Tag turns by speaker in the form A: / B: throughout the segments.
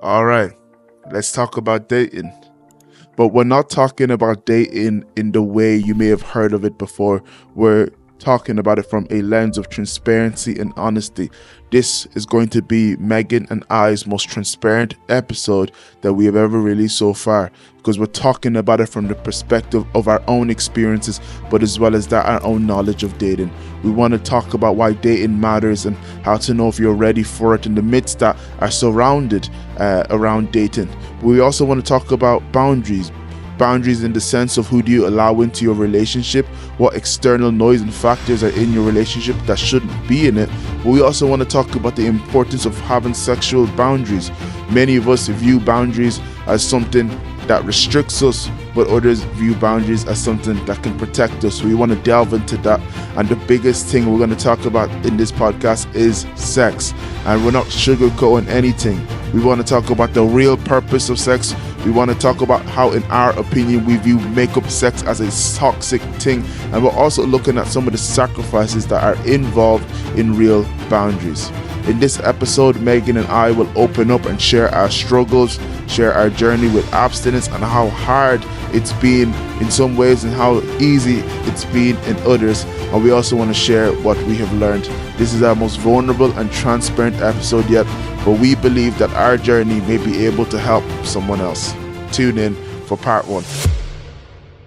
A: All right, let's talk about dating. But we're not talking about dating in the way you may have heard of it before. We're talking about it from a lens of transparency and honesty. This is going to be Meghan and I's most transparent episode that we have ever released so far, because we're talking about it from the perspective of our own experiences, but as well as that, our own knowledge of dating. We want to talk about why dating matters and how to know if you're ready for it in the midst that are surrounded around dating. We also want to talk about boundaries in the sense of who do you allow into your relationship, what external noise and factors are in your relationship that shouldn't be in it. But we also want to talk about the importance of having sexual boundaries. Many of us view boundaries as something that restricts us, but others view boundaries as something that can protect us. We want to delve into that, and the biggest thing we're going to talk about in this podcast is sex. And we're not sugarcoating anything. We want to talk about the real purpose of sex. We want to talk about how, in our opinion, we view makeup sex as a toxic thing. And we're also looking at some of the sacrifices that are involved in real boundaries. In this episode, Meghan and I will open up and share our struggles, share our journey with abstinence, and how hard it's been in some ways and how easy it's been in others. And we also want to share what we have learned. This is our most vulnerable and transparent episode yet, but we believe that our journey may be able to help someone else. Tune in for part 1.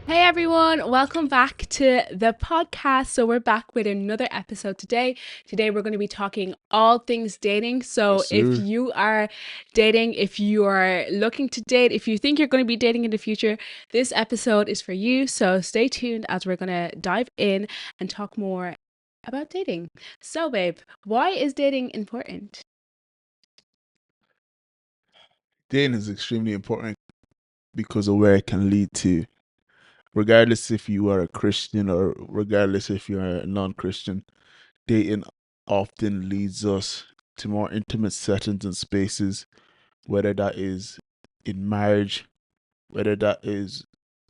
B: Hey everyone, welcome back to the podcast. So we're back with another episode today. Today we're going to be talking all things dating. So
A: Yes,
B: if
A: sir.
B: you are dating, if you are looking to date, if you think you're going to be dating in the future, this episode is for you. So stay tuned as we're going to dive in and talk more about dating. So babe, why is dating important?
A: Dating is extremely important because of where it can lead to. Regardless if you are a Christian or regardless if you're a non-Christian, dating often leads us to more intimate settings and spaces, whether that is in marriage, whether that is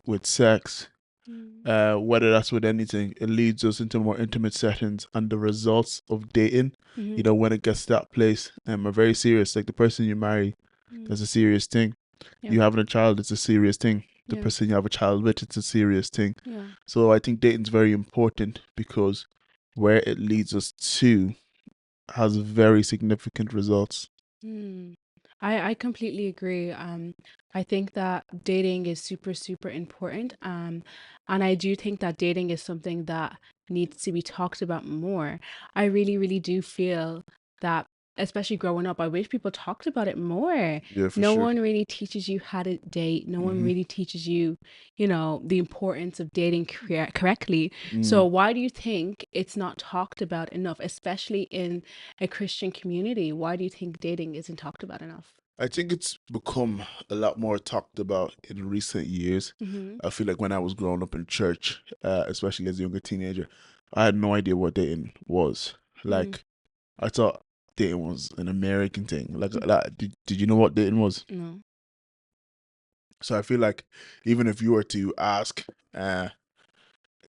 A: with sex, whether that's with anything. It leads us into more intimate settings, and the results of dating, when it gets to that place, are very serious. Like the person you marry, that's a serious thing.
B: Yeah.
A: You having a child, it's a serious thing. The
B: Yeah.
A: person you have a child with, it's a serious thing.
B: Yeah.
A: So I think dating's very important because where it leads us to has very significant results.
B: I completely agree. I think that dating is super, super important. And I do think that dating is something that needs to be talked about more. I really, really do feel that, especially growing up, I wish people talked about it more.
A: Yeah, for
B: No
A: sure.
B: one really teaches you how to date. No one
A: Mhm.
B: really teaches you, the importance of dating correctly.
A: Mm.
B: So why do you think it's not talked about enough, especially in a Christian community? Why do you think dating isn't talked about enough?
A: I think it's become a lot more talked about in recent years. I feel like when I was growing up in church, especially as a younger teenager, I had no idea what dating was. Like, I thought dating was an American thing. Did you know what dating was?
B: No.
A: So I feel like even if you were to ask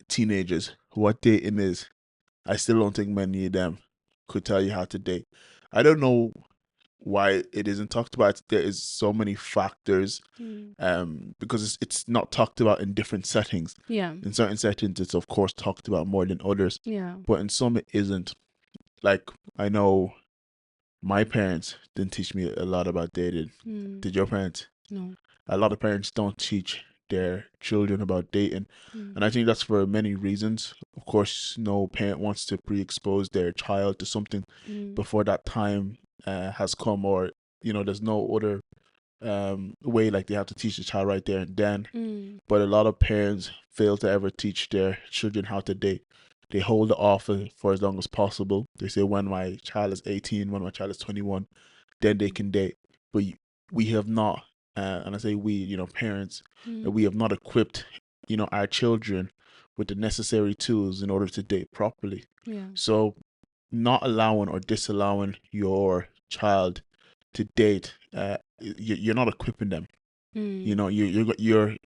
A: teenagers what dating is, I still don't think many of them could tell you how to date. I don't know why it isn't talked about. There is so many factors, because it's not talked about in different settings.
B: Yeah.
A: In certain settings, it's of course talked about more than others,
B: Yeah.
A: but in some it isn't. Like, I know my parents didn't teach me a lot about dating. Did your parents?
B: No.
A: A lot of parents don't teach their children about dating, and I think that's for many reasons. Of course, no parent wants to pre-expose their child to something before that time has come, or there's no other way, like they have to teach the child right there and then. But a lot of parents fail to ever teach their children how to date. They hold it off for as long as possible. They say when my child is 18, when my child is 21, then they can date. But we have not, and I say we, parents, we have not equipped, our children with the necessary tools in order to date properly.
B: Yeah.
A: So not allowing or disallowing your child to date, you're not equipping them. You're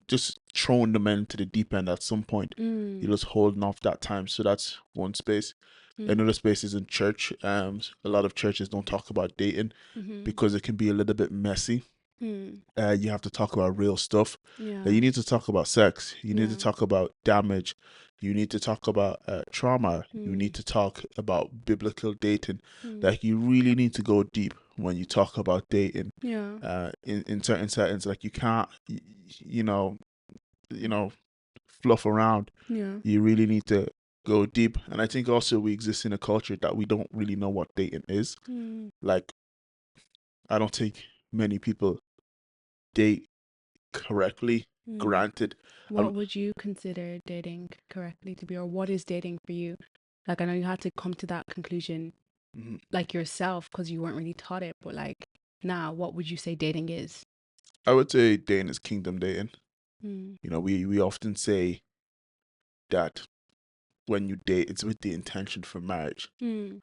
A: just throwing them into the deep end at some point. You're just holding off that time. So that's one space. Another space is in church. A lot of churches don't talk about dating because it can be a little bit messy. You have to talk about real stuff.
B: Yeah.
A: You need to talk about sex. You need to
B: Yeah.
A: talk about damage. You need to talk about trauma. You need to talk about biblical dating. Like you really need to go deep when you talk about dating.
B: Yeah.
A: In certain settings, like you can't, you know, fluff around.
B: Yeah.
A: You really need to go deep. And I think also we exist in a culture that we don't really know what dating is. Like I don't think many people date correctly. Granted,
B: What would you consider dating correctly to be, or what is dating for you? Like, I know you had to come to that conclusion,
A: mhm,
B: like yourself, because you weren't really taught it, but like now, what would you say dating is?
A: I would say dating is kingdom dating.
B: Mm.
A: We often say that when you date, it's with the intention for marriage.
B: Mm.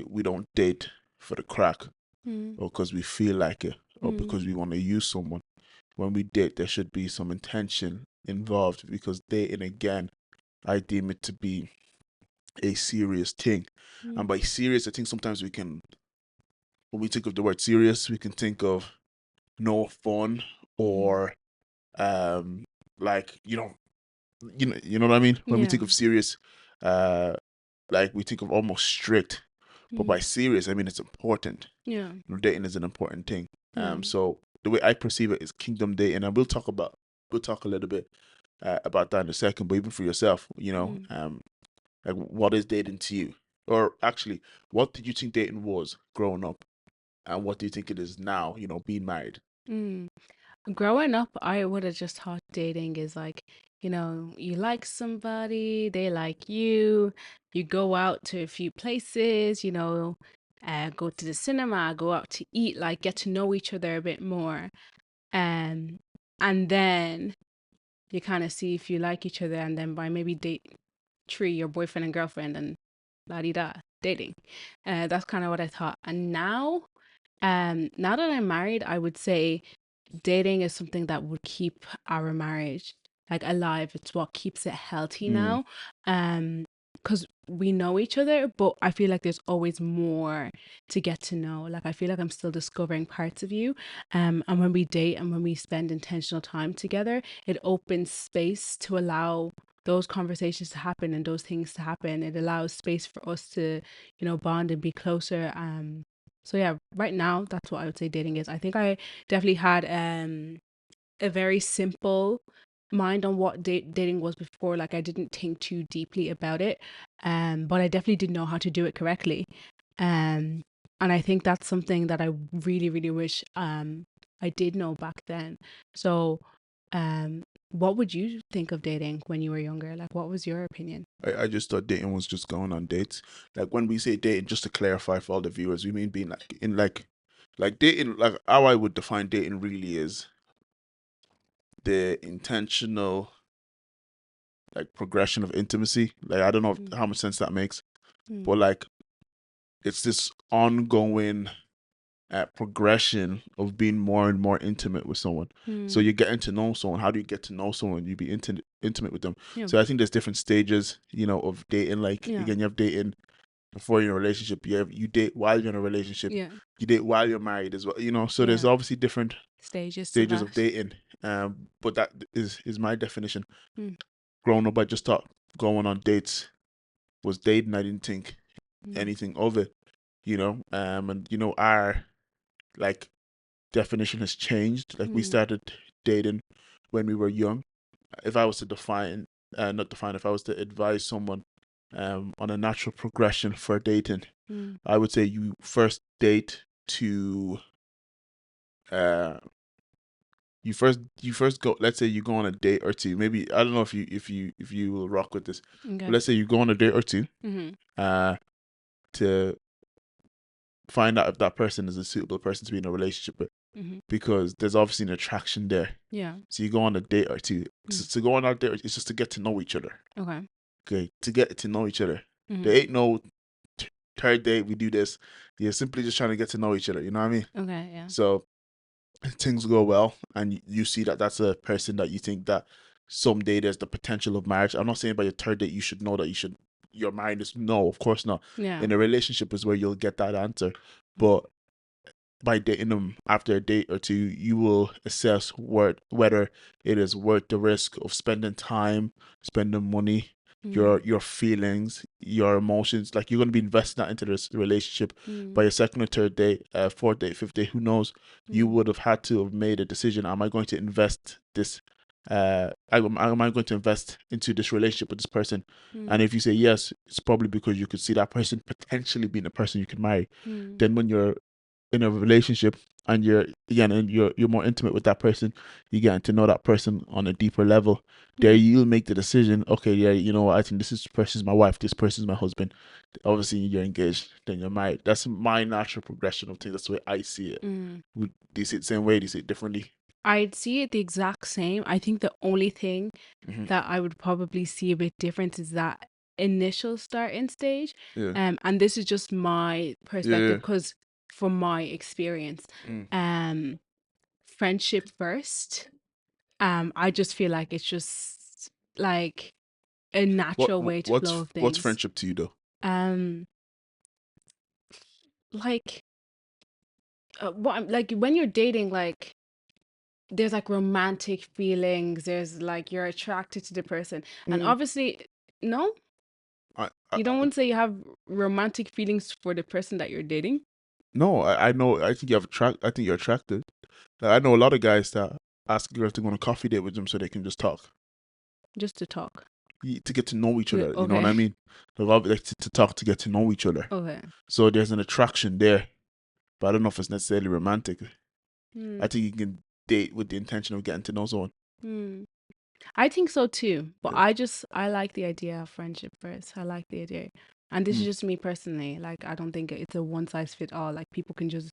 A: We don't date for the crack
B: Mm.
A: or because we feel like it or
B: Mm.
A: because we want to use someone. When we date, there should be some intention involved because dating, again, I deem it to be a serious thing. And by serious, I think sometimes when we think of the word serious, we can think of no fun or like you know what I mean. When we
B: Yeah.
A: think of serious, like we think of almost strict, but by serious, I mean it's important.
B: Yeah.
A: Dating is an important thing.
B: Yeah.
A: So the way I perceive it is kingdom dating, and we'll talk a little bit about that in a second. But even for yourself, like what is dating to you, or actually, what did you think dating was growing up, and what do you think it is now? Being married.
B: Mm. Growing up, I would have just thought dating is like, you like somebody, they like you go out to a few places, go to the cinema, go out to eat, like get to know each other a bit more. Um, and then you kind of see if you like each other, and then by maybe date three, your boyfriend and girlfriend, and la di da, dating. That's kind of what I thought. And now that I'm married, I would say dating is something that would keep our marriage like alive. It's what keeps it healthy
A: Mm.
B: now. Because we know each other, but I feel like there's always more to get to know. Like I feel like I'm still discovering parts of you. And when we date and when we spend intentional time together, it opens space to allow those conversations to happen and those things to happen. It allows space for us to, bond and be closer. So yeah, right now that's what I would say dating is. I think I definitely had a very simple mind on what dating was before. Like I didn't think too deeply about it, but I definitely didn't know how to do it correctly. um and I think that's something that I really really wish I did know back then. So um what would you think of dating when you were younger? Like what was your opinion?
A: I just thought dating was just going on dates. Like when we say dating, just to clarify for all the viewers, we mean being like dating. Like how I would define dating really is the intentional like progression of intimacy. Like I don't know
B: Mm.
A: how much sense that makes,
B: Mm.
A: but like it's this ongoing progression of being more and more intimate with someone. So
B: Mm.
A: you're getting to know someone. How do you get to know someone? You be intimate with them.
B: Yeah.
A: So I think there's different stages, of dating. Like
B: Yeah.
A: again, you have dating before you're in a relationship. You date while you're in a relationship.
B: Yeah.
A: You date while you're married as well. So there's
B: Yeah.
A: obviously different
B: Stages to
A: stages of
B: that.
A: dating. But that is my definition.
B: Mm.
A: Growing up, I just thought going on dates was dating. I didn't think
B: Mm.
A: anything of it. And our like definition has changed. Like we
B: Mm.
A: started dating when we were young. If I was to not define, if I was to advise someone on a natural progression for dating,
B: Mm.
A: I would say you first date to uh you first go, let's say you go on a date or two. Maybe I don't know if you will rock with this. But
B: Okay.
A: let's say you go on a date or two
B: Mm-hmm.
A: uh to find out if that person is a suitable person to be in a relationship with,
B: Mm-hmm.
A: because there's obviously an attraction there.
B: Yeah.
A: So you go on a date or two.
B: Mm.
A: To go on that date, it's just to get to know each other.
B: Okay.
A: Okay, to get to know each other.
B: Mm-hmm.
A: There ain't no third date. We do this. You're simply just trying to get to know each other. You know what I mean?
B: Okay. Yeah.
A: So things go well, and you see that that's a person that you think that someday there's the potential of marriage. I'm not saying by your third date you should know that you should your mind is no, of course not.
B: Yeah.
A: In a relationship is where you'll get that answer, but by dating them after a date or two, you will assess whether it is worth the risk of spending time, spending money,
B: Mm.
A: your feelings, your emotions. Like, you're going to be investing that into this relationship. By
B: Mm.
A: your second or third date, fourth date, fifth date, who knows? You
B: Mm.
A: would have had to have made a decision. Am I going to invest this? Am I going to invest into this relationship with this person? And
B: Mm.
A: if you say yes, it's probably because you could see that person potentially being a person you can marry.
B: Mm.
A: Then when you're in a relationship and you're more intimate with that person, you're getting to know that person on a deeper level. There
B: Mm.
A: you'll make the decision, okay, yeah, you know what, I think this person's my wife, this person's my husband. Obviously you're engaged, then you're married. That's my natural progression of things. That's the way I see it.
B: Mm.
A: Do you see it the same way? Do you see it differently?
B: I'd see it the exact same. I think the only thing
A: Mm-hmm.
B: that I would probably see a bit different is that initial starting stage.
A: Yeah.
B: And this is just my
A: Yeah.
B: perspective because from my experience,
A: Mm.
B: friendship first. I just feel like it's just like a
A: What
B: natural way to flow of
A: what's
B: things.
A: friendship to you though?
B: Um, like like when you're dating, like there's like romantic feelings. There's like you're attracted to the person, and
A: Mm.
B: obviously, no,
A: I,
B: you don't want to say you have romantic feelings for the person that you're dating.
A: no, I know. I think I think you're attracted. I know a lot of guys that ask girls to go on a coffee date with them so they can just talk,
B: Just to talk.
A: to get to know each other. You know what I
B: Okay.
A: mean? Like to talk, to get to know each other.
B: Okay.
A: So there's an attraction there, but I don't know if it's necessarily romantic.
B: Hmm.
A: I think you can date with the intention of getting to know someone.
B: Hmm. I think so too, but
A: Yeah.
B: I like the idea of friendship first. I like the idea, and this is
A: Mm.
B: just me personally. Like I don't think it's a one size fit all. Like people can just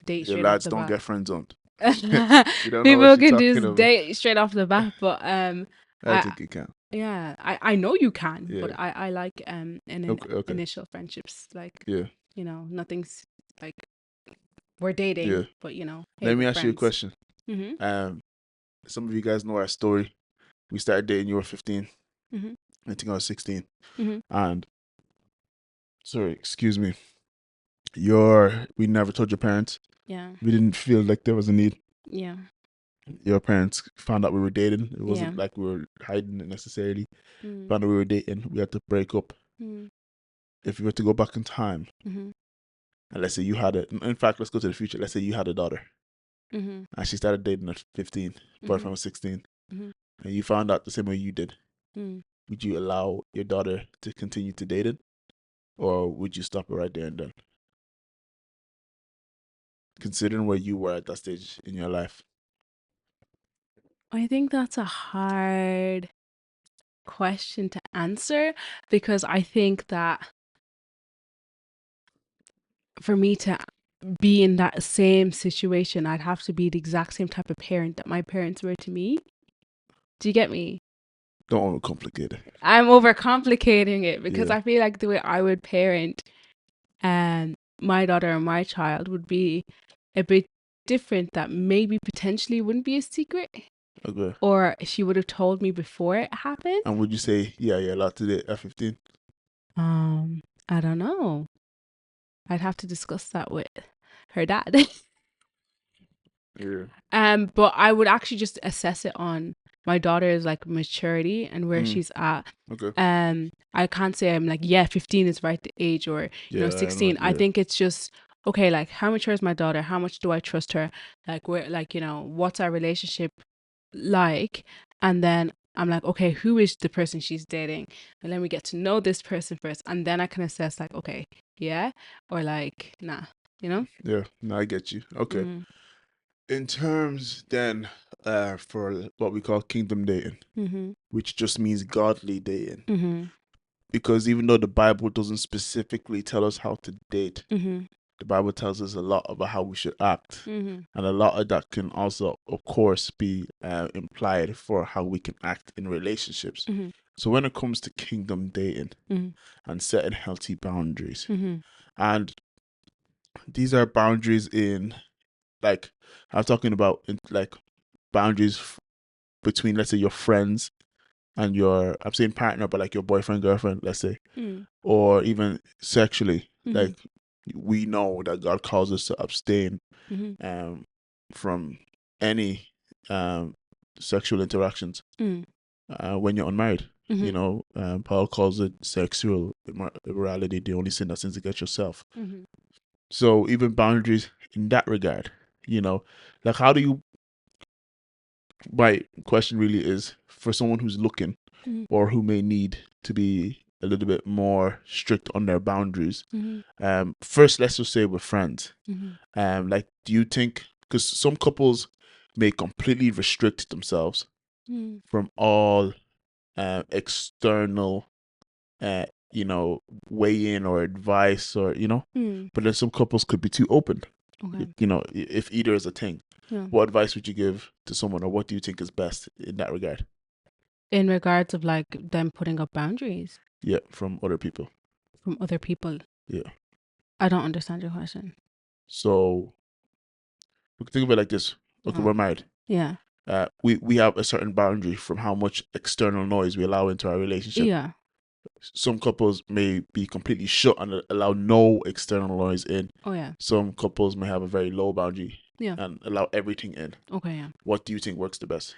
B: date
A: Your
B: straight off
A: lads
B: the
A: don't
B: bat.
A: get friend zoned. You don't know
B: People
A: what you're
B: can
A: talking
B: just
A: about.
B: date straight off the bat, but
A: I
B: I
A: think you can.
B: yeah, I know you can,
A: Yeah.
B: but I like an
A: Okay. Okay.
B: initial friendships. Like
A: Yeah.
B: nothing's like we're
A: Yeah.
B: dating, but hey,
A: Let
B: we're
A: me ask you a
B: friends.
A: question.
B: Mhm.
A: Some of you guys know our story. We started dating. You were 15.
B: Mhm.
A: I think I was 16.
B: Mhm.
A: And sorry, excuse me. We never told your parents.
B: Yeah.
A: We didn't feel like there was a need.
B: Yeah.
A: Your parents found out we were dating. It
B: Yeah.
A: wasn't like we were hiding it necessarily.
B: Mm.
A: Found out we were dating. We had to break up.
B: Mm.
A: If you were to go back in time,
B: Mhm.
A: and let's say you had in fact, let's go to the future. Let's say you had a daughter,
B: Mhm.
A: and she started dating at 15,
B: Mhm.
A: boyfriend was 16,
B: Mhm.
A: and you found out the same way you did.
B: Mm.
A: Would you allow your daughter to continue to date it, or would you stop it right there and then? Considering where you were at that stage in your life.
B: I think that's a hard question to answer because I think that for me to be in that same situation, I'd have to be the exact same type of parent that my parents were to me. Do you get me?
A: Don't overcomplicate it.
B: I'm overcomplicating it because
A: Yeah.
B: I feel like the way I would parent my daughter and my child would be a bit different, that maybe potentially wouldn't be a secret,
A: Okay.
B: or she would have told me before it happened.
A: And would you say, yeah, you're allowed to date at 15?
B: I don't know. I'd have to discuss that with her dad.
A: Yeah.
B: But I would actually just assess it on my daughter's like maturity and where
A: Mm.
B: she's at.
A: Okay.
B: I can't say I'm like, yeah, 15 is right age, or
A: Yeah, I know.
B: 16. I
A: Yeah.
B: think it's just okay, like how mature is my daughter? How much do I trust her? Like where, like, what's our relationship like? And then I'm like, okay, who is the person she's dating? And let me get to know this person first. And then I can assess like, okay, yeah, or like, nah, you know?
A: Yeah. No, I get you. Okay.
B: Mm.
A: In terms then, for what we call kingdom dating,
B: Mm-hmm.
A: which just means godly dating,
B: Mm-hmm.
A: because even though the Bible doesn't specifically tell us how to date,
B: Mm-hmm.
A: the Bible tells us a lot about how we should act.
B: Mm-hmm.
A: And a lot of that can also, of course, be implied for how we can act in relationships.
B: Mm-hmm.
A: So when it comes to kingdom dating
B: Mm-hmm.
A: and setting healthy boundaries,
B: Mm-hmm.
A: and these are boundaries in, like, I'm talking about in, like, boundaries between, let's say, your friends and your, I'm saying partner, but like your boyfriend, girlfriend, let's say,
B: Mm.
A: or even sexually,
B: Mm-hmm.
A: like we know that God calls us to abstain
B: Mm-hmm.
A: from any sexual interactions
B: Mm.
A: when you're unmarried. You
B: Mm-hmm.
A: know, Paul calls it sexual immorality, the only sin that sins against yourself.
B: Mm-hmm.
A: So even boundaries in that regard, you know, like how do you, my question really is for someone who's looking
B: Mm-hmm.
A: or who may need to be a little bit more strict on their boundaries. First, let's just say with friends.
B: Mm-hmm.
A: Like, do you think, because some couples may completely restrict themselves
B: Mm.
A: from all external, you know, weigh in or advice or, you know,
B: Mm.
A: but then some couples could be too open,
B: Okay.
A: you know, if either is a thing.
B: Yeah.
A: What advice would you give to someone, or what do you think is best in that regard?
B: In regards of like them putting up boundaries
A: Yeah, from other people.
B: from other people,
A: Yeah.
B: I don't understand your question.
A: So we can think of it like this. Okay,
B: Uh-huh.
A: we're married.
B: Yeah.
A: We have a certain boundary from how much external noise we allow into our relationship.
B: Yeah.
A: Some couples may be completely shut and allow no external noise in.
B: Oh yeah.
A: Some couples may have a very low boundary
B: Yeah.
A: and allow everything in.
B: Okay. Yeah.
A: What do you think works the best?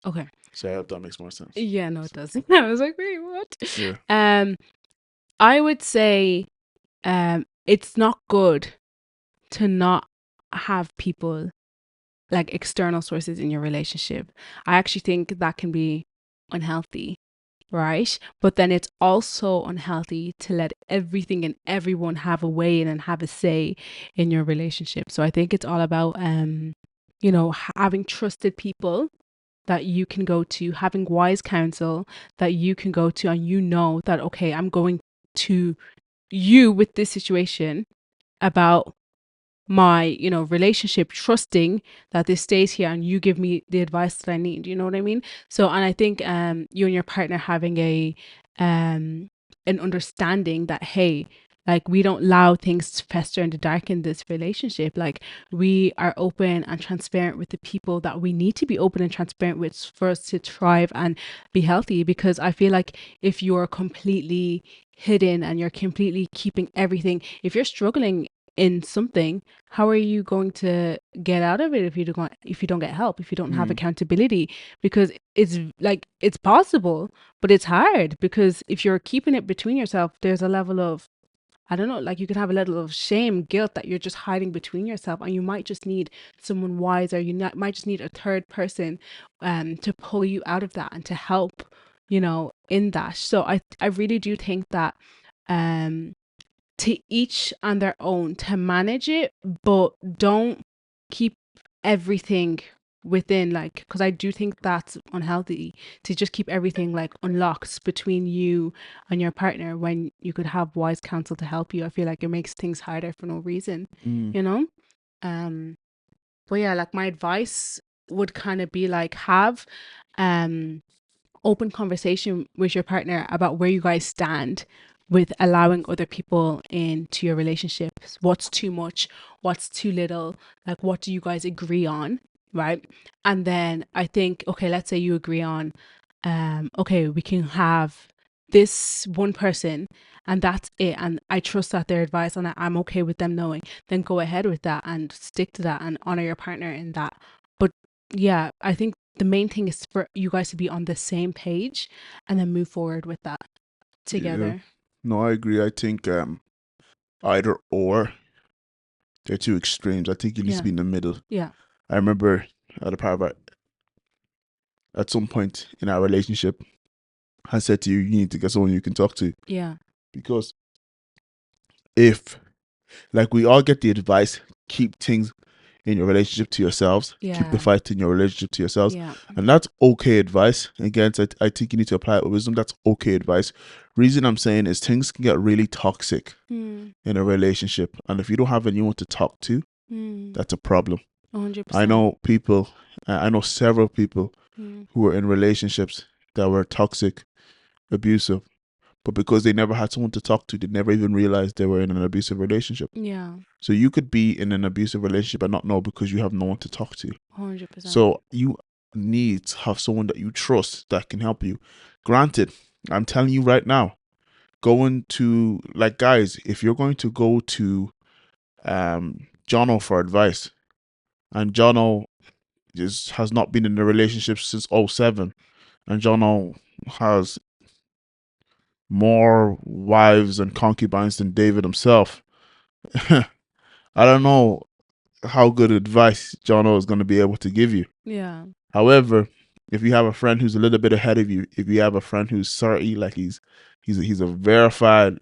B: Okay.
A: So I hope that makes more sense.
B: Yeah. No, it does. I was like, wait, what?
A: Yeah.
B: I would say, it's not good to not have people like external sources in your relationship. I actually think that can be unhealthy, right? But then it's also unhealthy to let everything and everyone have a way in and have a say in your relationship. So I think it's all about you know, having trusted people that you can go to, having wise counsel that you can go to, and you know that okay, I'm going to you with this situation about my, you know, relationship, trusting that this stays here and you give me the advice that I need. You know what I mean? So, and I think you and your partner having a an understanding that hey, like we don't allow things to fester in the dark in this relationship. Like we are open and transparent with the people that we need to be open and transparent with for us to thrive and be healthy. Because I feel like if you're completely hidden and you're completely keeping everything, if you're struggling in something, how are you going to get out of it if you don't get help, if you don't have accountability? Because it's like it's possible, but it's hard because if you're keeping it between yourself, there's a level of, I don't know, like you can have a level of shame, guilt that you're just hiding between yourself, and you might just need someone wiser. Might just need a third person to pull you out of that and to help, you know, in that. So I really do think that um to each on their own to manage it, but don't keep everything within, like, because I do think that's unhealthy to just keep everything like unlocked between you and your partner when you could have wise counsel to help you. I feel like it makes things harder for no reason, you know. um but yeah, like my advice would kind of be like have um open conversation with your partner about where you guys stand with allowing other people into your relationships. What's too much? What's too little? Like, what do you guys agree on? Right. And then I think, okay, let's say you agree on, okay, we can have this one person and that's it. And I trust that their advice and I'm okay with them knowing, then go ahead with that and stick to that and honor your partner in that. But yeah, I think the main thing is for you guys to be on the same page and then move forward with that
A: Yeah.
B: together.
A: No, I agree. I think either or, they're two extremes. I think you need to
B: Yeah.
A: be in the middle.
B: Yeah.
A: I remember at a part of at some point in our relationship, I said to you, you need to get someone you can talk to,
B: Yeah.
A: because if, like, we all get the advice, keep things in your relationship to yourselves, keep the
B: Yeah.
A: fight in your relationship to yourselves,
B: Yeah.
A: and that's okay advice. Again, so I think you need to apply it with wisdom. That's okay advice. Reason I'm saying is things can get really toxic
B: Mm.
A: in a relationship, and if you don't have anyone to talk to,
B: Mm.
A: that's a problem.
B: 100%.
A: I know people, I know several people
B: Mm.
A: who were in relationships that were toxic, abusive, but because they never had someone to talk to, they never even realized they were in an abusive relationship.
B: Yeah.
A: So you could be in an abusive relationship and not know because you have no one to talk to.
B: 100%.
A: So you need to have someone that you trust that can help you. Granted, I'm telling you right now, going to, like, guys, if you're going to go to Jono for advice, and Jono has not been in a relationship since '07, and Jono has more wives and concubines than David himself. I don't know how good advice Jono is going to be able to give you.
B: Yeah.
A: However, if you have a friend who's a little bit ahead of you, if you have a friend who's sorry, like he's a verified,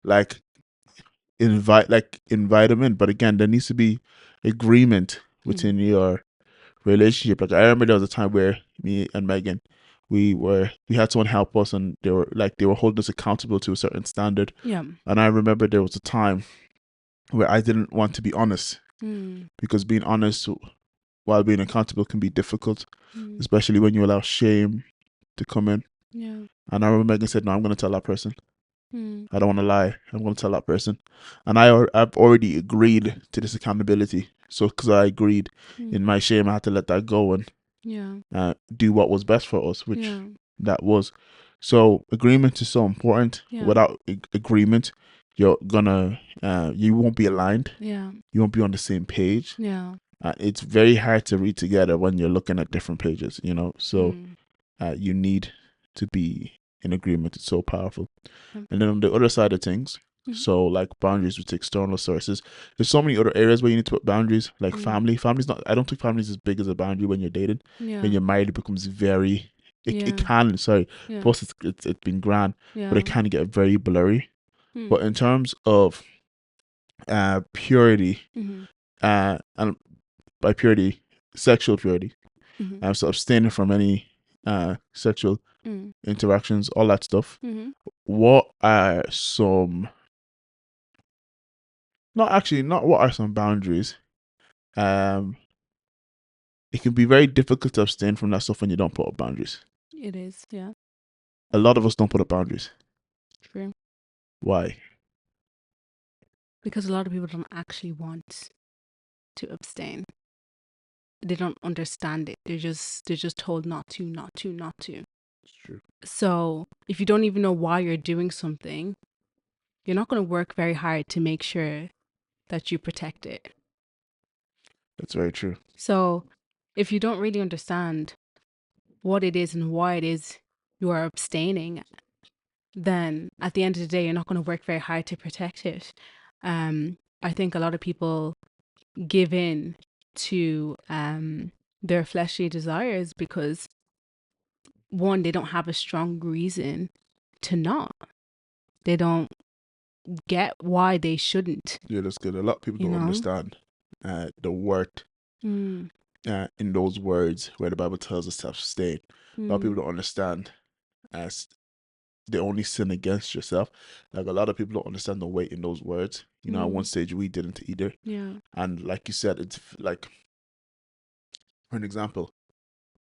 A: like invite him in. But again, there needs to be agreement within your relationship. Like, I remember there was a time where me and Megan, we had someone help us, and they were holding us accountable to a certain standard.
B: Yeah.
A: And I remember there was a time where I didn't want to be honest, because being honest while being accountable can be difficult, especially when you allow shame to come in.
B: Yeah.
A: And I remember Megan said, "No, I'm going to tell that person. I don't want to lie. I'm going to tell that person." And I've already agreed to this accountability. So because I agreed in my shame, I had to let that go and do what was best for us, which that was. So agreement is so important. Without agreement, you won't be aligned. You won't be on the same page. It's very hard to read together when you're looking at different pages, so you need to be in agreement. It's so powerful. And then on the other side of things, so like boundaries with external sources, there's so many other areas where you need to put boundaries, like family's not, I don't think family's as big as a boundary when you're dating. When you're married, it becomes very, it can, sorry, plus it's been grand, but it can get very blurry. But in terms of purity, and by purity, sexual purity, so abstaining from any sexual interactions, all that stuff. What are some, not what are some boundaries? It can be very difficult to abstain from that stuff when you don't put up boundaries.
B: It is, yeah.
A: A lot of us don't put up boundaries.
B: True.
A: Why?
B: Because a lot of people don't actually want to abstain. They don't understand it. They're just told not to.
A: It's true.
B: So if you don't even know why you're doing something, you're not going to work very hard to make sure that you protect it.
A: That's very true.
B: So if you don't really understand what it is and why it is you are abstaining, then at the end of the day, you're not going to work very hard to protect it. I think a lot of people give in to their fleshly desires because, one, they don't have a strong reason to not. They don't get why they shouldn't.
A: Yeah, that's good. A lot of people don't understand the worth in those words where the Bible tells us to abstain. A lot of people don't understand as they only sin against yourself. Like, a lot of people don't understand the weight in those words. At one stage we didn't either.
B: Yeah.
A: And like you said, it's like, for an example,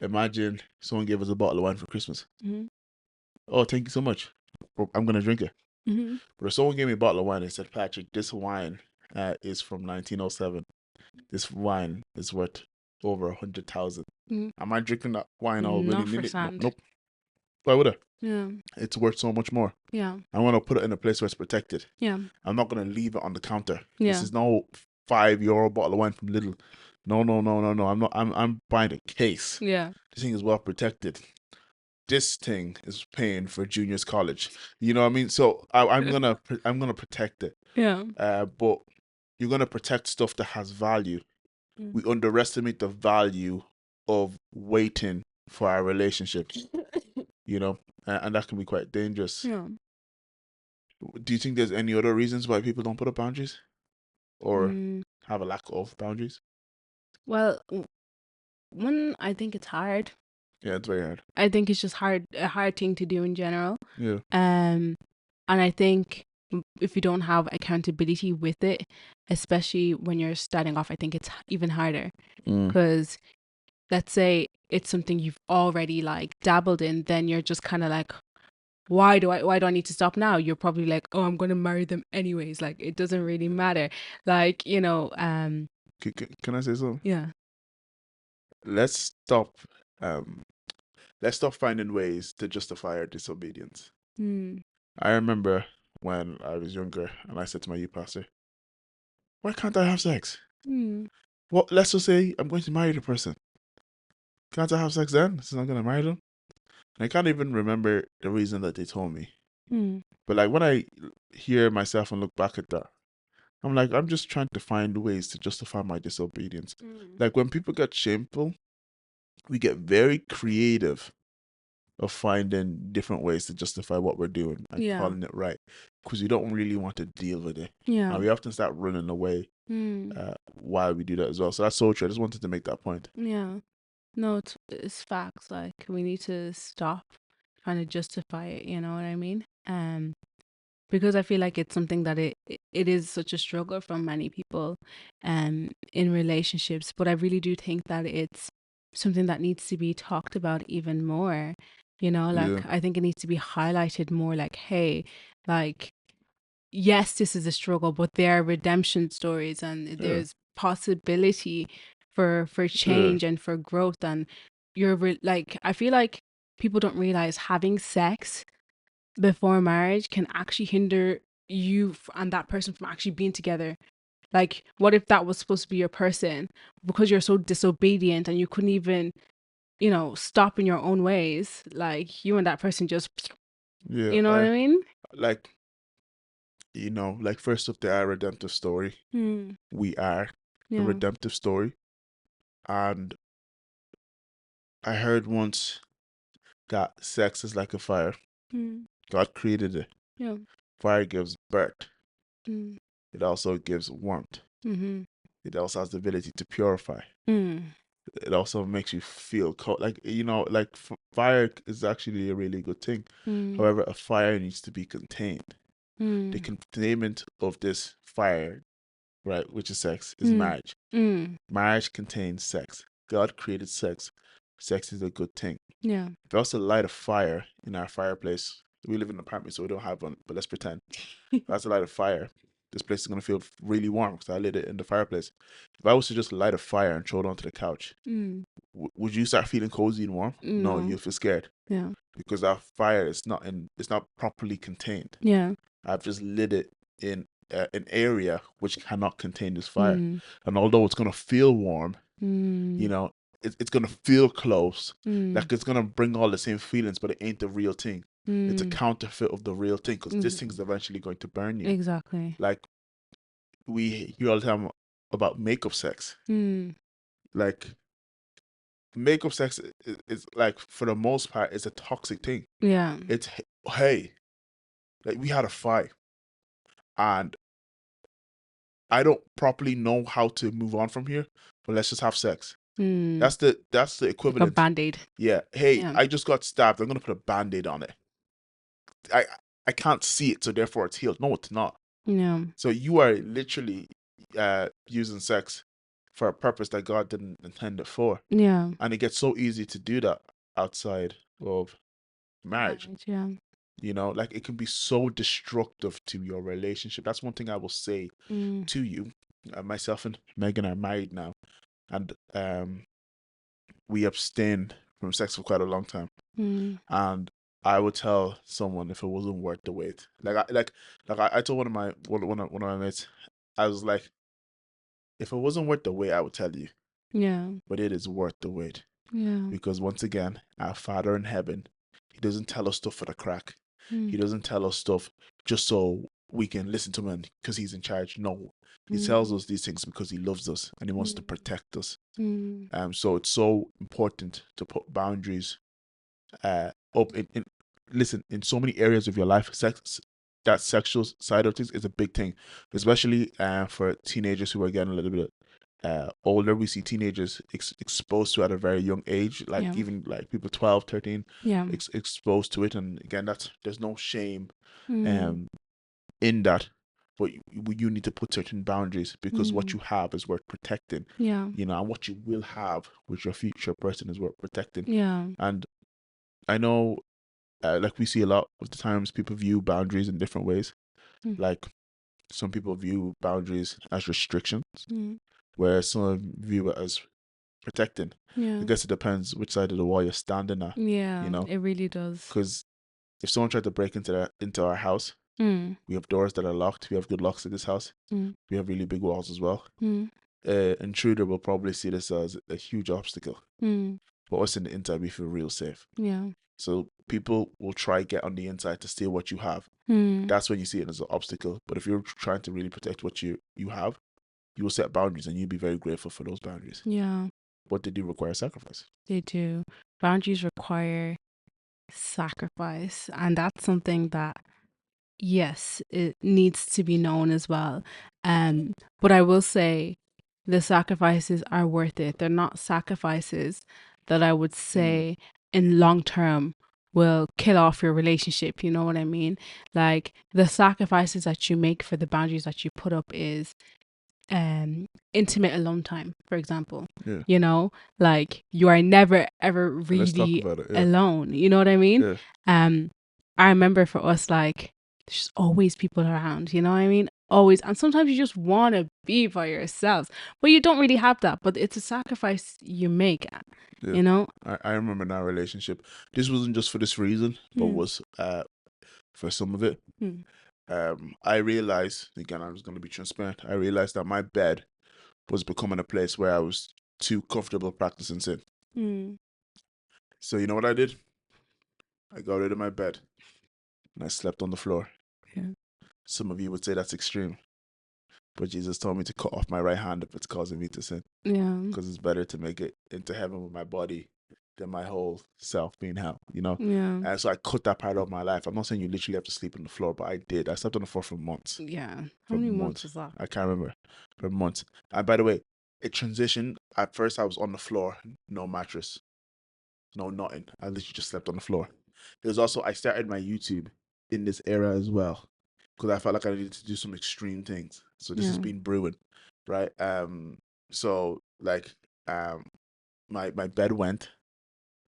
A: imagine someone gave us a bottle of wine for Christmas. Oh, thank you so much. I'm going to drink it. But if someone gave me a bottle of wine and said, "Patrick, this wine is from 1907. This wine is worth over 100,000. Am I drinking that wine all
B: Not
A: willy-nilly?
B: for sand.
A: Nope. Why would I?
B: Yeah.
A: It's worth so much more.
B: Yeah.
A: I'm going to put it in a place where it's protected.
B: Yeah.
A: I'm not going to leave it on the counter.
B: Yeah.
A: This is no €5 bottle of wine from Lidl. No. I'm buying a case.
B: Yeah.
A: This thing is well protected. This thing is paying for junior's college. You know what I mean? So I'm gonna protect it.
B: Yeah.
A: But you're gonna protect stuff that has value. We underestimate the value of waiting for our relationship. And that can be quite dangerous.
B: Yeah.
A: Do you think there's any other reasons why people don't put up boundaries, or have a lack of boundaries?
B: Well, one, I think it's hard.
A: Yeah, it's very hard.
B: I think it's just a hard thing to do in general.
A: Yeah.
B: And I think if you don't have accountability with it, especially when you're starting off, I think it's even harder. Because let's say it's something you've already like dabbled in, then you're just kind of like, why do I need to stop now? You're probably like, oh, I'm going to marry them anyways. Like, it doesn't really matter. Like,
A: Can I say something?
B: Yeah.
A: let's stop um let's stop finding ways to justify our disobedience.
B: Mm.
A: I remember when I was younger and I said to my youth pastor, why can't I have sex?
B: Mm.
A: Well, let's just say I'm going to marry the person. Can't I have sex then? Since I'm gonna marry them? And I can't even remember the reason that they told me.
B: Mm.
A: But like when I hear myself and look back at that, I'm like, I'm just trying to find ways to justify my disobedience.
B: Mm.
A: Like when people get shameful, we get very creative of finding different ways to justify what we're doing and
B: Yeah.
A: calling it right because we don't really want to deal with it.
B: Yeah.
A: And we often start running away
B: Mm.
A: while we do that as well. So that's so true. I just wanted to make that point.
B: Yeah. No, it's facts. Like we need to stop trying to justify it. You know what I mean? Because I feel like it's something that it is such a struggle for many people, in relationships. But I really do think that it's something that needs to be talked about even more. You know,
A: Yeah.
B: like I think it needs to be highlighted more. Like, hey, like yes, this is a struggle, but there are redemption stories and
A: Yeah.
B: there's possibility for
A: Yeah.
B: change and for growth. And like, I feel like people don't realize having sex before marriage can actually hinder you and that person from actually being together. Like, what if that was supposed to be your person because you're so disobedient and you couldn't even, stop in your own ways? Like, you and that person just,
A: Yeah.
B: you know what I mean?
A: Like, like first of the redemptive story,
B: Hmm.
A: we are the
B: Yeah.
A: redemptive story. And I heard once that sex is like a fire.
B: Hmm.
A: God created it.
B: Yeah.
A: Fire gives birth.
B: Hmm.
A: It also gives warmth.
B: Mm-hmm.
A: It also has the ability to purify.
B: Mm.
A: It also makes you feel cold. Like, like fire is actually a really good thing.
B: Mm.
A: However, a fire needs to be contained. The
B: Mm.
A: containment of this fire, right, which is sex, is
B: Mm.
A: marriage.
B: Mm.
A: Marriage contains sex. God created sex. Sex is a good thing.
B: Yeah.
A: If we also light a fire in our fireplace, we live in an apartment, so we don't have one, but let's pretend. If I was to light a fire, this place is going to feel really warm because I lit it in the fireplace. If I was to just light a fire and throw it onto the couch,
B: Mm.
A: would you start feeling cozy and warm? No,
B: No.
A: you'll feel scared
B: Yeah.
A: because that fire is it's not properly contained.
B: Yeah.
A: I've just lit it in an area which cannot contain this fire.
B: Mm.
A: And although it's going to feel warm,
B: Mm.
A: it's going to feel close.
B: Mm.
A: Like it's going to bring all the same feelings, but it ain't the real thing. It's a
B: Mm.
A: counterfeit of the real thing because this thing
B: Mm.
A: is eventually going to burn you.
B: Exactly.
A: Like we hear all the time about makeup sex.
B: Mm.
A: Like makeup sex is like, for the most part, it's a toxic thing.
B: Yeah.
A: It's, hey, like we had a fight and I don't properly know how to move on from here, but let's just have sex.
B: Mm.
A: That's the
B: Like a
A: equivalent.
B: band-aid.
A: Yeah. Hey,
B: Yeah.
A: I just got stabbed. I'm gonna put a band-aid on it. I I can't see it, so therefore it's healed. No, it's not.
B: Yeah.
A: So you are literally using sex for a purpose that God didn't intend it for.
B: Yeah.
A: And it gets so easy to do that outside of marriage.
B: Marriage, yeah.
A: Like it can be so destructive to your relationship. That's one thing I will say
B: Mm.
A: to you. Myself and Megan are married now, and we abstained from sex for quite a long time.
B: Mm.
A: And I would tell someone if it wasn't worth the wait. I told one of my mates, I was like, if it wasn't worth the wait, I would tell you,
B: Yeah.
A: but it is worth the wait.
B: Yeah.
A: Because once again, our Father in heaven, He doesn't tell us stuff for the crack. He
B: Mm.
A: doesn't tell us stuff just so we can listen to him because he's in charge. No, he tells
B: Mm.
A: us these things because he loves us and he wants to
B: Mm.
A: protect us.
B: Mm.
A: So it's so important to put boundaries up listen, in so many areas of your life. That sexual side of things is a big thing, especially for teenagers who are getting a little bit older. We see teenagers exposed to at a very young age, like
B: Yeah.
A: even like people 12, 13,
B: Yeah.
A: exposed to it. And again, there's no shame
B: Mm.
A: um in that, but you need to put certain boundaries because what
B: Mm.
A: you have is worth protecting.
B: Yeah.
A: And what you will have with your future person is worth protecting.
B: Yeah.
A: And I know, like we see a lot of the times people view boundaries in different ways.
B: Mm.
A: Like some people view boundaries as restrictions,
B: Mm.
A: where some view it as protecting.
B: Yeah.
A: I guess it depends which side of the wall you're standing at.
B: Yeah.
A: You know,
B: It really does.
A: because if someone tried to break into our house,
B: Mm.
A: we have doors that are locked. We have good locks in this house.
B: Mm.
A: We have really big walls as well.
B: Mm.
A: Intruder will probably see this as a huge obstacle.
B: Mm.
A: But us in the inside, we feel real safe.
B: Yeah.
A: So people will try get on the inside to steal what you have.
B: Mm.
A: That's when you see it as an obstacle. But if you're trying to really protect what you have, you will set boundaries and you'll be very grateful for those boundaries.
B: Yeah.
A: But they do require sacrifice.
B: They do. Boundaries require sacrifice, and that's something that, yes, it needs to be known as well. But I will say the sacrifices are worth it. They're not sacrifices that I would say in long term will kill off your relationship. You know what I mean? Like, the sacrifices that you make for the boundaries that you put up is intimate alone time, for example.
A: Yeah.
B: You know, like, you are never ever
A: Let's talk
B: really
A: about it. Yeah.
B: alone. You know what I mean?
A: Yeah.
B: I remember for us, like, there's always people around, you know what I mean? Always. And sometimes you just want to be by yourselves, but you don't really have that. But it's a sacrifice you make,
A: Yeah.
B: you know?
A: I remember in our relationship, this wasn't just for this reason, but was for some of it. I realized, again, I was going to be transparent. I realized that my bed was becoming a place where I was too comfortable practicing sin. So you know what I did? I got rid of my bed and I slept on the floor.
B: Yeah.
A: Some of you would say that's extreme, but Jesus told me to cut off my right hand if it's causing me to sin.
B: Yeah.
A: Because it's better to make it into heaven with my body than my whole self being hell, you know?
B: Yeah.
A: And so I cut that part of my life. I'm not saying you literally have to sleep on the floor, but I did. I slept on the floor for months.
B: Yeah.
A: For
B: How many
A: months.
B: months was that?
A: I can't remember. For months. And by the way, it transitioned. At first, I was on the floor, no mattress, no nothing. I literally just slept on the floor. It was also, I started my YouTube in this era as well, because I felt like I needed to do some extreme things. So this has been brewing, right? So like, my bed went.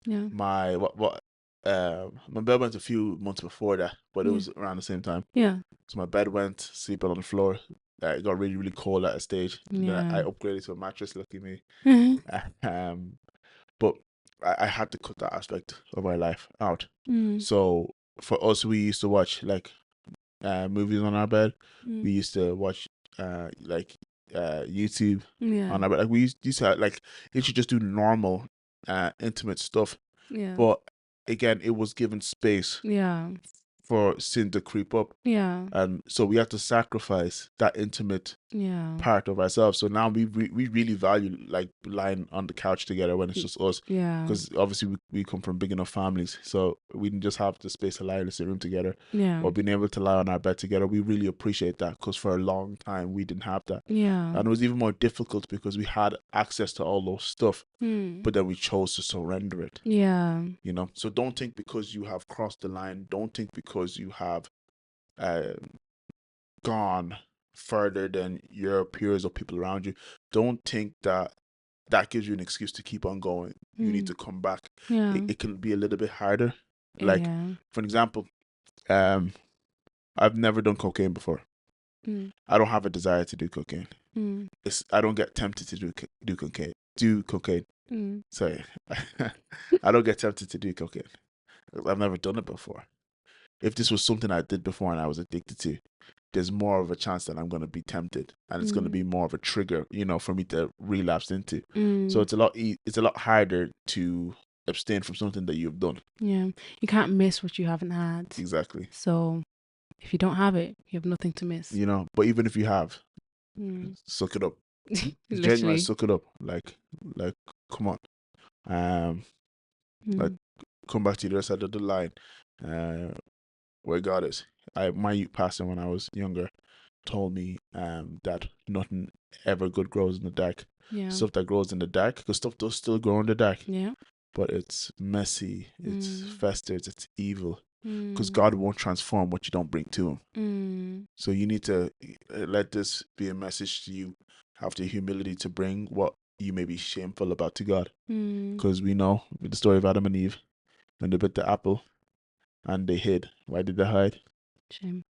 B: Yeah.
A: My my bed went a few months before that, but it was around the same time.
B: Yeah.
A: So my bed went, sleeping on the floor. It got really, really cold at a stage.
B: Yeah.
A: Then I upgraded to a mattress, lucky me. But I had to cut that aspect of my life out. So for us, we used to watch like movies on our bed. We used to watch YouTube on our bed. Like we used to like literally just do normal intimate stuff.
B: Yeah.
A: But again, it was given space
B: Yeah.
A: for sin to creep up.
B: Yeah.
A: And so we have to sacrifice that intimate
B: Yeah.
A: part of ourselves. So now we really value like lying on the couch together when it's just us.
B: Yeah.
A: Because obviously we come from big enough families, so we didn't just have the space to lie in the same room together.
B: Yeah.
A: Or being able to lie on our bed together. We really appreciate that, because for a long time we didn't have that.
B: Yeah.
A: And it was even more difficult because we had access to all those stuff, but then we chose to surrender it.
B: Yeah.
A: You know, so don't think because you have crossed the line, don't think because you have gone further than your peers or people around you, don't think that that gives you an excuse to keep on going. You need to come back.
B: Yeah.
A: It can be a little bit harder. Like,
B: Yeah.
A: for example, I've never done cocaine before. I don't have a desire to do cocaine. I don't get tempted to do cocaine. Sorry. I don't get tempted to do cocaine. I've never done it before. If this was something I did before and I was addicted to, there's more of a chance that I'm going to be tempted, and it's going to be more of a trigger, you know, for me to relapse into. So it's a lot harder to abstain from something that you've done.
B: Yeah. You can't miss what you haven't had.
A: Exactly.
B: So if you don't have it, you have nothing to miss.
A: You know, but even if you have, suck it up. Genuinely suck it up. Like, come on. Like, come back to the other side of the line, where God is. My youth pastor when I was younger told me that nothing ever good grows in the dark.
B: Yeah.
A: Stuff that grows in the dark, because stuff does still grow in the dark.
B: Yeah.
A: But it's messy, it's festers, it's evil. Because God won't transform what you don't bring to him. So you need to let this be a message to you. Have the humility to bring what you may be shameful about to God. Because we know with the story of Adam and Eve, when they bit the apple and they hid. Why did they hide? Shame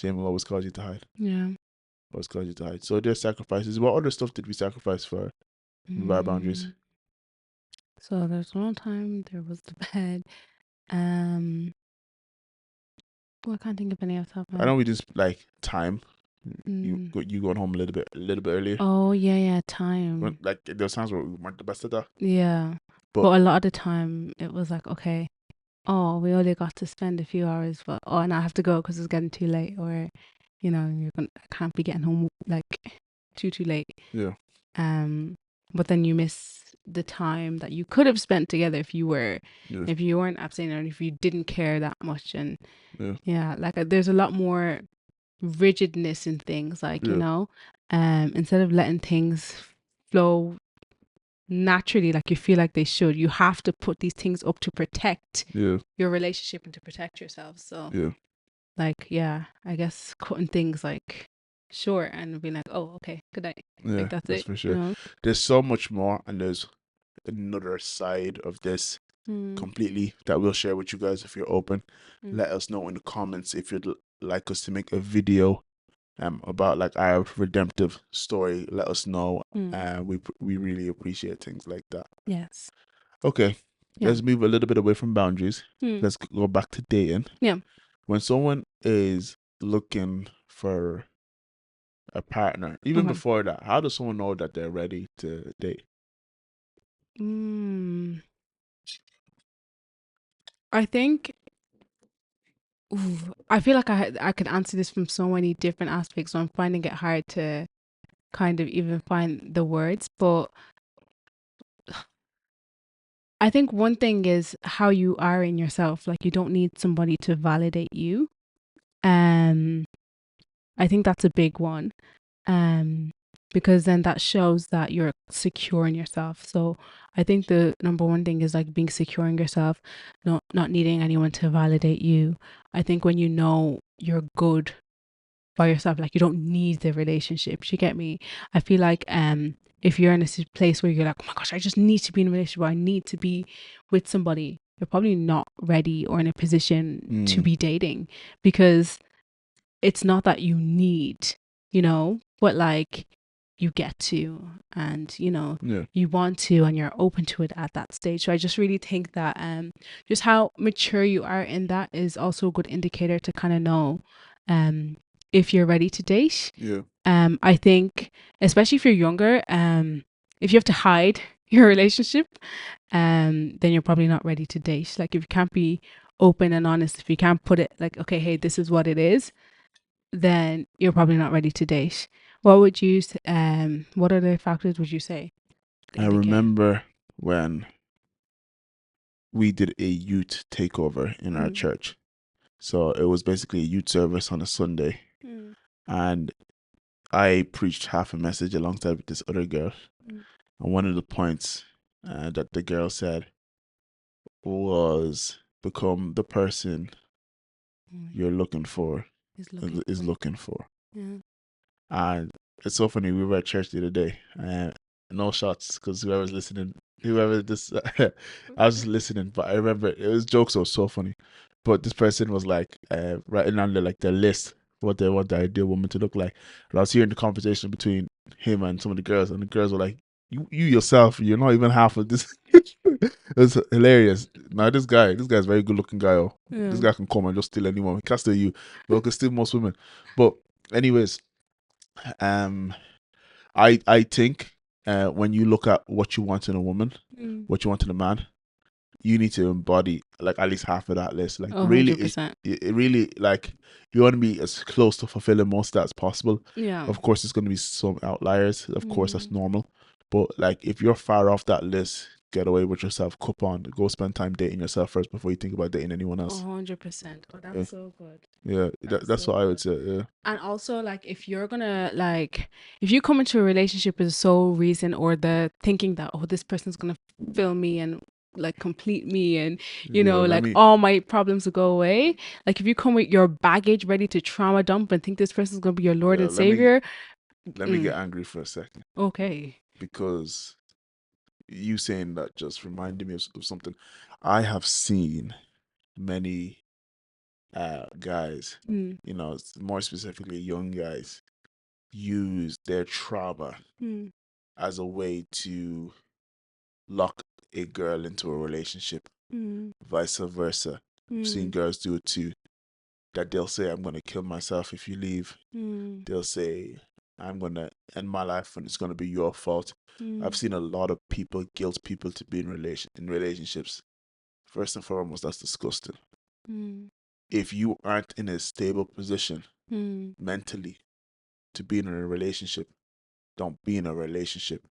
A: will always cause you to hide.
B: Yeah.
A: Always cause you to hide. So there's sacrifices. What other stuff did we sacrifice for our boundaries?
B: So there's one time there was the bed. Um, well, I can't think of any off the top of my
A: I
B: head.
A: know we just like time.
B: Mm.
A: You going home a little bit earlier.
B: Oh yeah, time.
A: Like there was times where we weren't the best at that,
B: Yeah,
A: but
B: but a lot of the time it was like, okay, oh, we only got to spend a few hours, but oh, and I have to go because it's getting too late, or I can't be getting home like too late.
A: yeah,
B: Um, but then you miss the time that you could have spent together
A: yeah,
B: if you weren't absent or if you didn't care that much. And
A: yeah,
B: yeah, like there's a lot more rigidness in things, like
A: yeah,
B: instead of letting things flow naturally like you feel like they should, you have to put these things up to protect
A: yeah,
B: your relationship and to protect yourself. So
A: yeah,
B: like, yeah, I guess cutting things like short and being like, oh, okay, good night,
A: yeah.
B: like that's
A: That's
B: it,
A: for sure. There's so much more, and there's another side of this
B: mm,
A: completely that we'll share with you guys if you're open.
B: mm,
A: Let us know in the comments if you'd like us to make a video about like our redemptive story. Let us know.
B: mm.
A: We really appreciate things like that.
B: Yes.
A: Okay,
B: Yeah.
A: let's move a little bit away from boundaries.
B: Mm.
A: Let's go back to dating.
B: Yeah.
A: When someone is looking for a partner, even
B: Okay.
A: before that, how does someone know that they're ready to date?
B: Mm. I think ooh, I feel like I could answer this from so many different aspects, so I'm finding it hard to kind of even find the words. But I think one thing is how you are in yourself. Like you don't need somebody to validate you. Um, I think that's a big one. Um, because then that shows that you're secure in yourself. So I think the number one thing is like being secure in yourself, not needing anyone to validate you. I think when you know you're good by yourself, like you don't need the relationships, you get me? I feel like if you're in a place where you're like, oh my gosh, I just need to be in a relationship, or I need to be with somebody, you're probably not ready or in a position to
A: Mm,
B: be dating, because it's not that you need, but like you get to, and
A: yeah,
B: you want to, and you're open to it at that stage. So I just really think that just how mature you are in that is also a good indicator to kind of know um if you're ready to date.
A: yeah,
B: I think especially if you're younger, if you have to hide your relationship, then you're probably not ready to date. Like if you can't be open and honest, if you can't put it like, okay, hey, this is what it is, then you're probably not ready to date. What other factors would you say
A: I
B: indicate?
A: remember when we did a youth takeover in our
B: Mm,
A: church. So it was basically a youth service on a Sunday,
B: mm,
A: and I preached half a message alongside with this other girl.
B: mm,
A: And one of the points that the girl said was, become the person
B: mm.
A: you're looking for
B: Is looking
A: is
B: for.
A: looking for.
B: Yeah.
A: And it's so funny. We were at church the other day. No shots, because whoever's listening, whoever this, I was just listening. But I remember it was jokes. So it was so funny. But this person was like writing on their list what they want the ideal woman to look like. And I was hearing the conversation between him and some of the girls, and the girls were like, "You yourself, you're not even half of this." It was hilarious. Now this guy's a very good looking guy. Oh, this
B: Yeah.
A: guy can come and just steal anyone. He can't steal you, but he can steal most women. But anyways, um, I think when you look at what you want in a woman,
B: Mm.
A: what you want in a man, you need to embody like at least half of that list. Like
B: Oh,
A: really,
B: 100%.
A: it really like you want to be as close to fulfilling most of that as possible.
B: Yeah.
A: Of course, there's going to be some outliers. Of course, that's
B: Mm.
A: normal. But like if you're far off that list, get away with yourself. Cup on. Go spend time dating yourself first before you think about dating anyone else.
B: 100%. Oh,
A: Yeah,
B: that's so good.
A: yeah.
B: That's
A: That's
B: so
A: what I would
B: good.
A: say. Yeah,
B: And also, like, if you're gonna, like, if you come into a relationship with the sole reason or the thinking that, oh, this person's gonna fill me and like complete me, and
A: yeah. Let
B: like
A: me
B: all my problems will go away. Like, if you come with your baggage ready to trauma dump and think this person's gonna be your Lord
A: yeah.
B: and Savior,
A: Let me
B: mm,
A: get angry for a second,
B: okay.
A: because you saying that just reminded me of something. I have seen many guys,
B: Mm,
A: more specifically young guys, use their trauma
B: mm,
A: as a way to lock a girl into a relationship,
B: Mm.
A: vice versa. I've seen
B: Mm.
A: girls do it too. That they'll say, "I'm gonna kill myself if you leave."
B: Mm.
A: They'll say, "I'm gonna end my life and it's gonna be your fault." I've
B: Mm.
A: seen a lot of people guilt people to be in relationships. First and foremost, that's disgusting.
B: Mm.
A: If you aren't in a stable position
B: Mm.
A: mentally to be in a relationship, don't be in a relationship,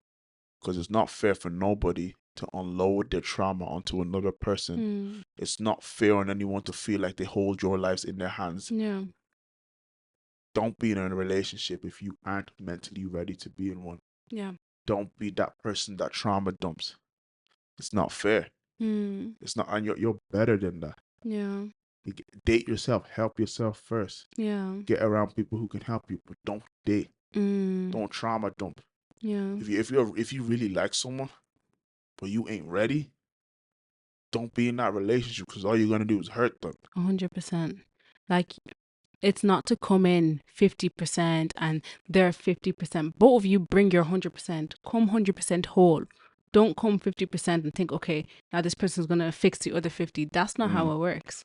A: because it's not fair for nobody to unload their trauma onto another person.
B: Mm.
A: It's not fair on anyone to feel like they hold your lives in their hands.
B: Yeah.
A: Don't be in a relationship if you aren't mentally ready to be in one.
B: Yeah.
A: Don't be that person that trauma dumps. It's not fair.
B: Mm.
A: It's not, and you're better than that.
B: Yeah.
A: Date yourself. Help yourself first.
B: Yeah.
A: Get around people who can help you, but don't date.
B: Mm.
A: Don't trauma dump.
B: Yeah.
A: If you really like someone, but you ain't ready, don't be in that relationship, because all you're gonna do is hurt them.
B: 100%. Like, it's not to come in 50% and they're 50%. Both of you bring your 100%. Come 100% whole. Don't come 50% and think, okay, now this person's going to fix the other 50. That's not how
A: Mm.
B: it works.